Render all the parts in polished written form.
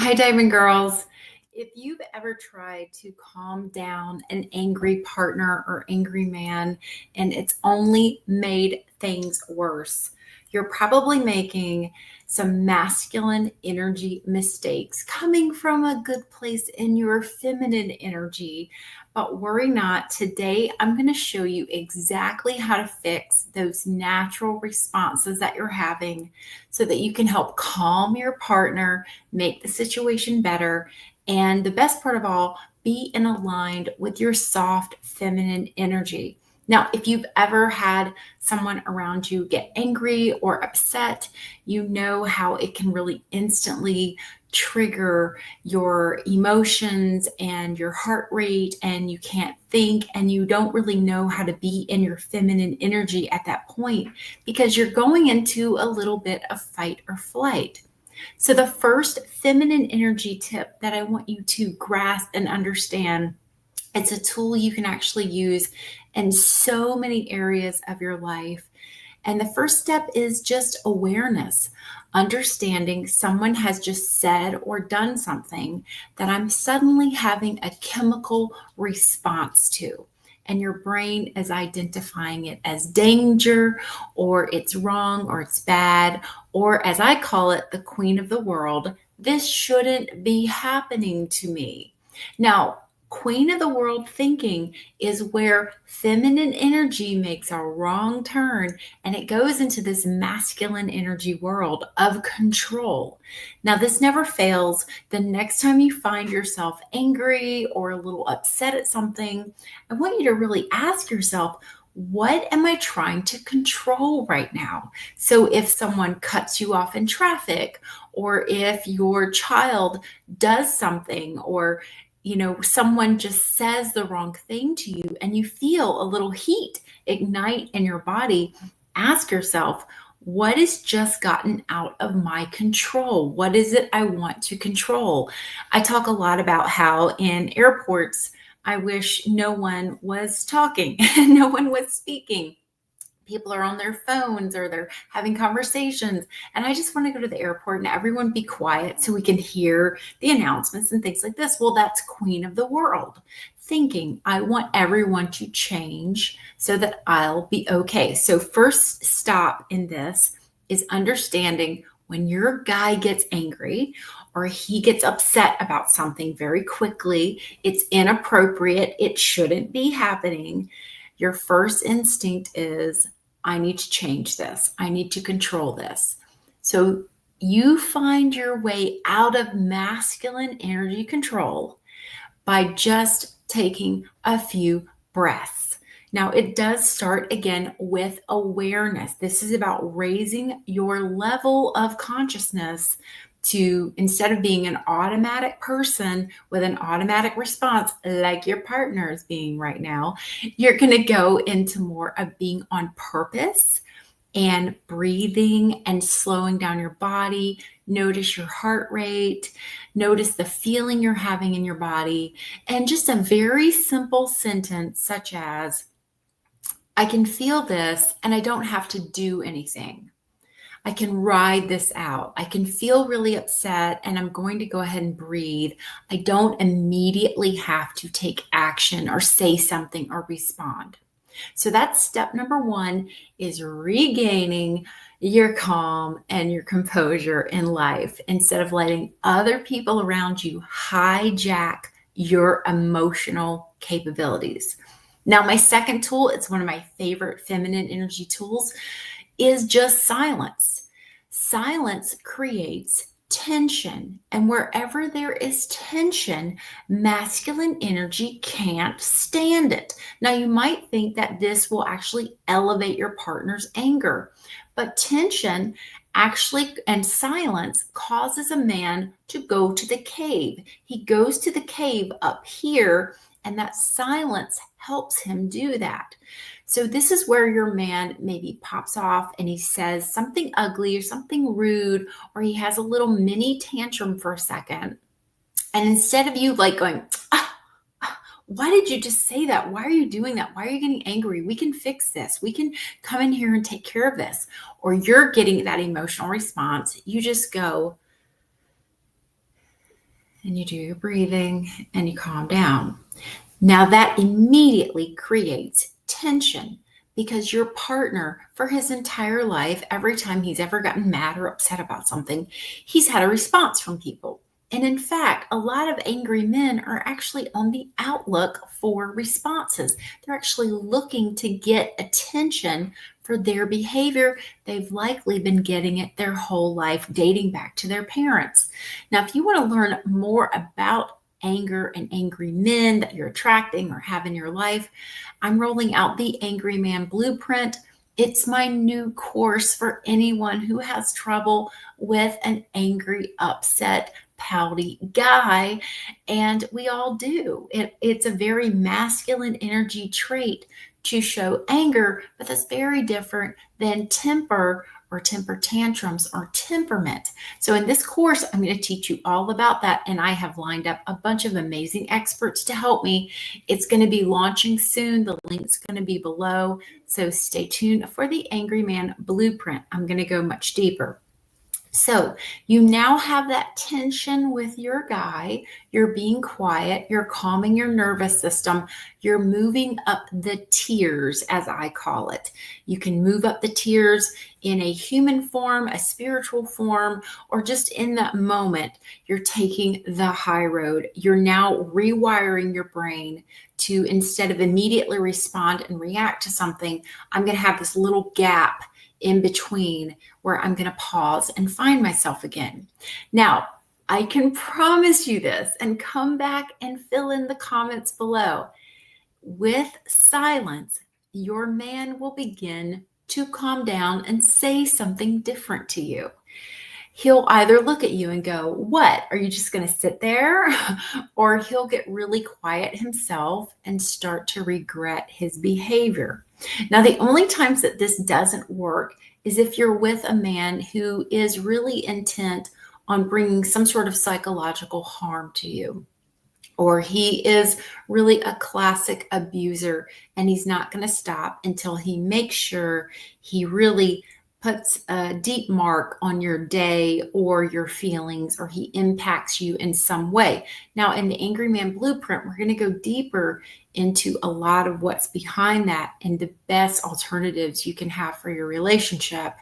Hi, Diamond Girls. If you've ever tried to calm down an angry partner or angry man and it's only made things worse, you're probably making some masculine energy mistakes coming from a good place in your feminine energy. But worry not, today I'm going to show you exactly how to fix those natural responses that you're having so that you can help calm your partner, make the situation better, and the best part of all, be in aligned with your soft feminine energy. Now, if you've ever had someone around you get angry or upset, you know how it can really instantly trigger your emotions and your heart rate, and you can't think and you don't really know how to be in your feminine energy at that point because you're going into a little bit of fight or flight. So the first feminine energy tip that I want you to grasp and understand, it's a tool you can actually use in so many areas of your life. And the first step is just awareness, understanding someone has just said or done something that I'm suddenly having a chemical response to. And your brain is identifying it as danger, or it's wrong, or it's bad, or as I call it, the queen of the world. This shouldn't be happening to me. Now, queen of the world thinking is where feminine energy makes a wrong turn and it goes into this masculine energy world of control. Now, this never fails. The next time you find yourself angry or a little upset at something, I want you to really ask yourself, what am I trying to control right now? So if someone cuts you off in traffic, or if your child does something, or someone just says the wrong thing to you and you feel a little heat ignite in your body, ask yourself, what has just gotten out of my control? What is it I want to control? I talk a lot about how in airports, I wish no one was talking, no one was speaking. People are on their phones or they're having conversations. And I just want to go to the airport and everyone be quiet so we can hear the announcements and things like this. Well, that's queen of the world thinking. I want everyone to change so that I'll be okay. So first stop in this is understanding when your guy gets angry or he gets upset about something very quickly, it's inappropriate. It shouldn't be happening. Your first instinct is, I need to change this. I need to control this. So you find your way out of masculine energy control by just taking a few breaths. Now, it does start again with awareness. This is about raising your level of consciousness to, instead of being an automatic person with an automatic response like your partner is being right now, you're going to go into more of being on purpose and breathing and slowing down your body. Notice your heart rate, notice the feeling you're having in your body, and just a very simple sentence such as, I can feel this and I don't have to do anything. I can ride this out. I can feel really upset and I'm going to go ahead and breathe. I don't immediately have to take action or say something or respond. So that's step number one, is regaining your calm and your composure in life instead of letting other people around you hijack your emotional capabilities. Now, my second tool, it's one of my favorite feminine energy tools, is just silence. Silence creates tension. And wherever there is tension, masculine energy can't stand it. Now, you might think that this will actually elevate your partner's anger, but tension actually and silence causes a man to go to the cave. He goes to the cave up here, and that silence helps him do that. So this is where your man maybe pops off and he says something ugly or something rude, or he has a little mini tantrum for a second. And instead of you like going, why did you just say that? Why are you doing that? Why are you getting angry? We can fix this. We can come in here and take care of this. Or you're getting that emotional response. You just go, and you do your breathing and you calm down. Now that immediately creates tension because your partner, for his entire life, every time he's ever gotten mad or upset about something, he's had a response from people. And in fact, a lot of angry men are actually on the outlook for responses. They're actually looking to get attention for their behavior. They've likely been getting it their whole life, dating back to their parents. Now, if you want to learn more about anger and angry men that you're attracting or have in your life, I'm rolling out the Angry Man Blueprint. It's my new course for anyone who has trouble with an angry, upset, pouty guy. And we all do. It's a very masculine energy trait to show anger, but that's very different than temper or temper tantrums or temperament. So in this course, I'm going to teach you all about that. And I have lined up a bunch of amazing experts to help me. It's going to be launching soon. The link's going to be below. So stay tuned for the Angry Man Blueprint. I'm going to go much deeper. So you now have that tension with your guy. You're being quiet. You're calming your nervous system. You're moving up the tiers, as I call it. You can move up the tiers in a human form, a spiritual form, or just in that moment, you're taking the high road. You're now rewiring your brain to, instead of immediately respond and react to something, I'm going to have this little gap in between where I'm going to pause and find myself again. Now, I can promise you this, and come back and fill in the comments below. With silence, your man will begin to calm down and say something different to you. He'll either look at you and go, "What? Are you just going to sit there?" Or he'll get really quiet himself and start to regret his behavior. Now, the only times that this doesn't work is if you're with a man who is really intent on bringing some sort of psychological harm to you, or he is really a classic abuser and he's not going to stop until he makes sure he really puts a deep mark on your day or your feelings, or he impacts you in some way. Now, in the Angry Man Blueprint, we're going to go deeper into a lot of what's behind that and the best alternatives you can have for your relationship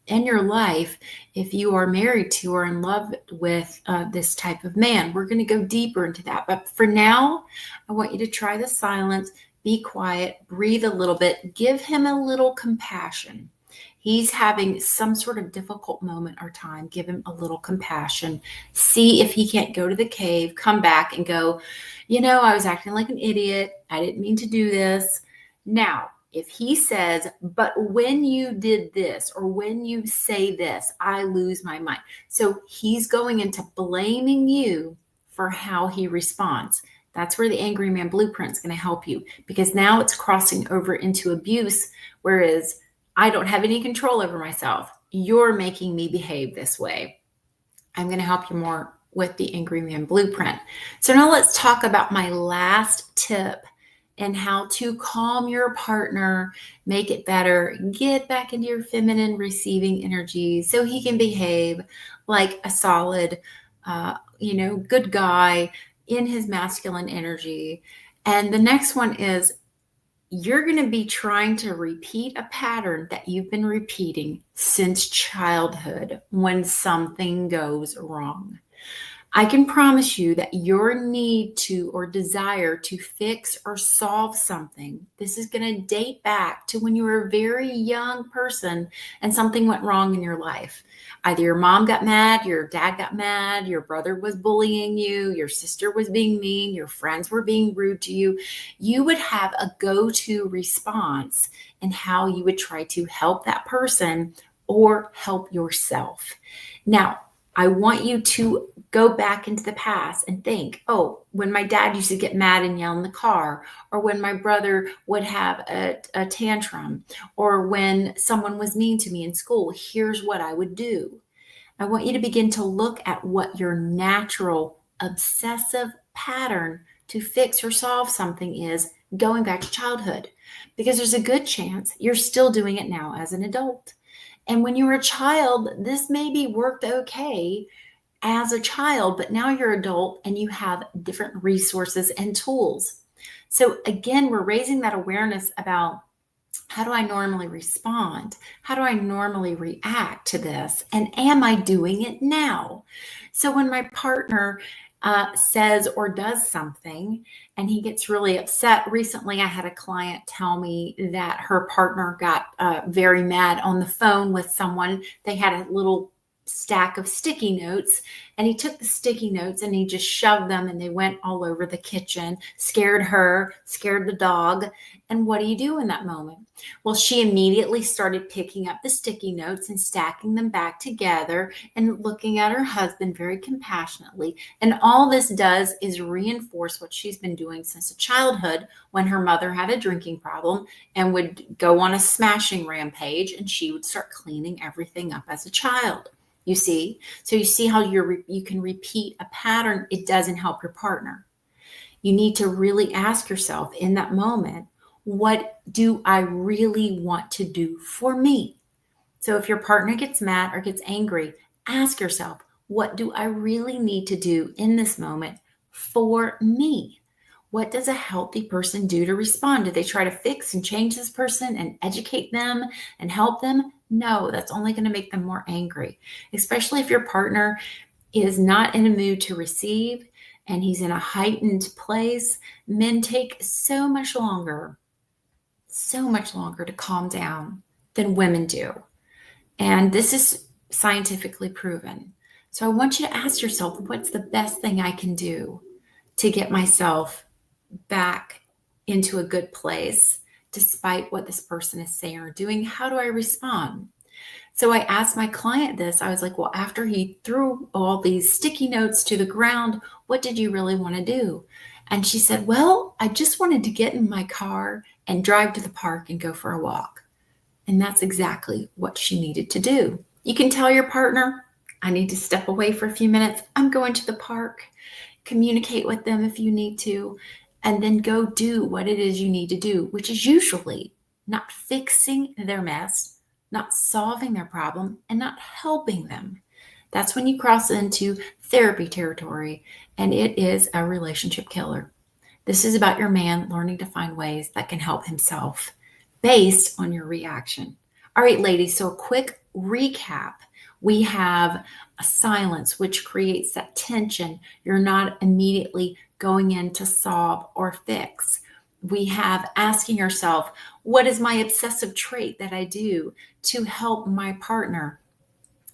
and your life if you are married to or in love with this type of man. We're going to go deeper into that. But for now, I want you to try the silence, be quiet, breathe a little bit, give him a little compassion. He's having some sort of difficult moment or time. Give him a little compassion. See if he can't go to the cave, come back and go, I was acting like an idiot. I didn't mean to do this. Now, if he says, "But when you did this, or when you say this, I lose my mind." So he's going into blaming you for how he responds. That's where the Angry Man Blueprint is going to help you, because now it's crossing over into abuse, whereas I don't have any control over myself. You're making me behave this way. I'm going to help you more with the Angry Man Blueprint. So now let's talk about my last tip and how to calm your partner, make it better, get back into your feminine receiving energy so he can behave like a solid, good guy in his masculine energy. And the next one is, you're going to be trying to repeat a pattern that you've been repeating since childhood when something goes wrong. I can promise you that your need to or desire to fix or solve something, this is going to date back to when you were a very young person and something went wrong in your life. Either your mom got mad, your dad got mad, your brother was bullying you, your sister was being mean, your friends were being rude to you. You would have a go-to response in how you would try to help that person or help yourself. Now, I want you to go back into the past and think, when my dad used to get mad and yell in the car, or when my brother would have a tantrum, or when someone was mean to me in school, here's what I would do. I want you to begin to look at what your natural obsessive pattern to fix or solve something is going back to childhood, because there's a good chance you're still doing it now as an adult. And when you were a child, this maybe worked okay as a child, but now you're adult and you have different resources and tools. So again, we're raising that awareness about, how do I normally respond? How do I normally react to this? And am I doing it now? So when my partner says or does something and he gets really upset, recently I had a client tell me that her partner got very mad on the phone with someone. They had a little stack of sticky notes, and he took the sticky notes and he just shoved them, and they went all over the kitchen, scared her, scared the dog. And what do you do in that moment? Well, she immediately started picking up the sticky notes and stacking them back together and looking at her husband very compassionately. And all this does is reinforce what she's been doing since childhood, when her mother had a drinking problem and would go on a smashing rampage, and she would start cleaning everything up as a child. You see? So you see how you can repeat a pattern. It doesn't help your partner. You need to really ask yourself in that moment, what do I really want to do for me? So if your partner gets mad or gets angry, ask yourself, what do I really need to do in this moment for me? What does a healthy person do to respond? Do they try to fix and change this person and educate them and help them? No, that's only going to make them more angry, especially if your partner is not in a mood to receive and he's in a heightened place. Men take so much longer to calm down than women do. And this is scientifically proven. So I want you to ask yourself, what's the best thing I can do to get myself back into a good place despite what this person is saying or doing? How do I respond? So I asked my client this. I was like, well, after he threw all these sticky notes to the ground, what did you really want to do? And she said, well, I just wanted to get in my car and drive to the park and go for a walk. And that's exactly what she needed to do. You can tell your partner, I need to step away for a few minutes. I'm going to the park. Communicate with them if you need to, and then go do what it is you need to do, which is usually not fixing their mess, not solving their problem, and not helping them. That's when you cross into therapy territory, and it is a relationship killer. This is about your man learning to find ways that can help himself based on your reaction. All right, ladies, so a quick recap. We have a silence, which creates that tension. You're not immediately going in to solve or fix. We have asking yourself, what is my obsessive trait that I do to help my partner?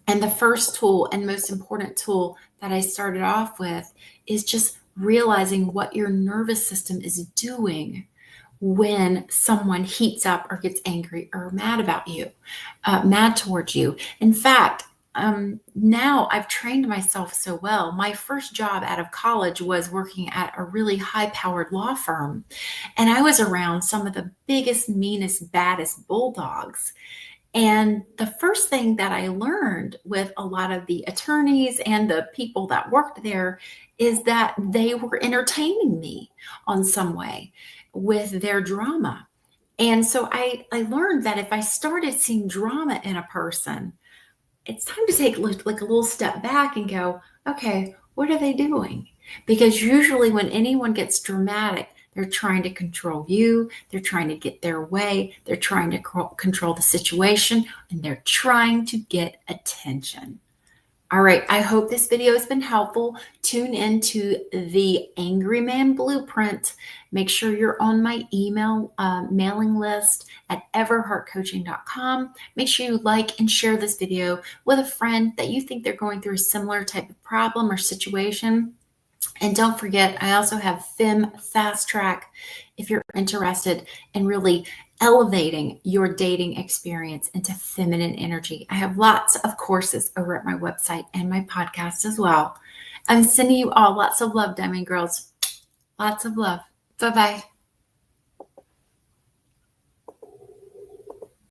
And the first tool and most important tool that I started off with is just realizing what your nervous system is doing when someone heats up or gets angry or mad about you, mad towards you. In fact, now I've trained myself so well. My first job out of college was working at a really high-powered law firm. And I was around some of the biggest, meanest, baddest bulldogs. And the first thing that I learned with a lot of the attorneys and the people that worked there is that they were entertaining me on some way with their drama. And so I learned that if I started seeing drama in a person, it's time to take like a little step back and go, okay, what are they doing? Because usually when anyone gets dramatic, they're trying to control you. They're trying to get their way. They're trying to control the situation, and they're trying to get attention. All right, I hope this video has been helpful. Tune into the Angry Man Blueprint. Make sure you're on my email mailing list at everheartcoaching.com. Make sure you like and share this video with a friend that you think they're going through a similar type of problem or situation. And don't forget, I also have Fem Fast Track if you're interested in really elevating your dating experience into feminine energy. I have lots of courses over at my website and my podcast as well. I'm sending you all lots of love, Diamond Girls. Lots of love. Bye-bye.